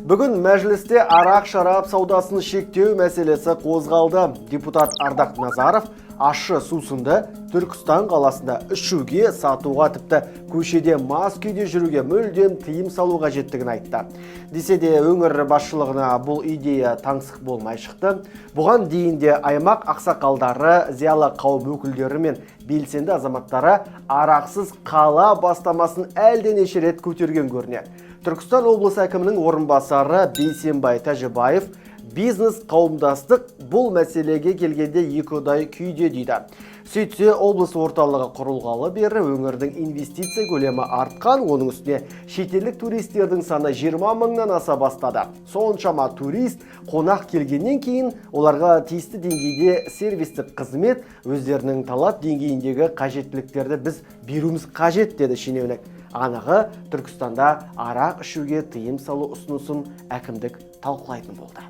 Бүгін Мәжілісте арақ-шарап саудасын шектеу мәселесі қозғалды. Депутат Ардақ Назаров ащы сусынды Түркістан қаласында ішуге, сатуға, тіпті көшеде мас күйде жүруге мүлдем тыйым салу қажеттігін айтты. Десе де өңір басшылығына бұл идея таңсық болмай шықты. Бұған дейін де аймақ ақсақалдары, зиялы қауым өкілдері мен белсенді азаматтары арақсыз қала бастамасын әлденеше рет көтерген көрінеді. Түркістан облысы әкімінің орынбасары Бейсенбай Тәжібаев бизнес қауымдастық бұл мәселеге келгенде екіұдай күйде дейді. Сөйтсе, облыс орталығы құрылғалы бері өңірдің инвестиция көлемі артқан, оның үстіне шетелдік туристердің саны 20 мыңнан аса бастады. Соншама турист қонақ келгеннен кейін оларға тиісті деңгейде сервистік қызмет, өздерінің талап деңгейіндегі қажеттіліктерді біз беруіміз қажет, деді шенеунік. Анығы Түркістанда арақ ішуге тыйым салу ұсынысын әкімдік талқылайтын болды.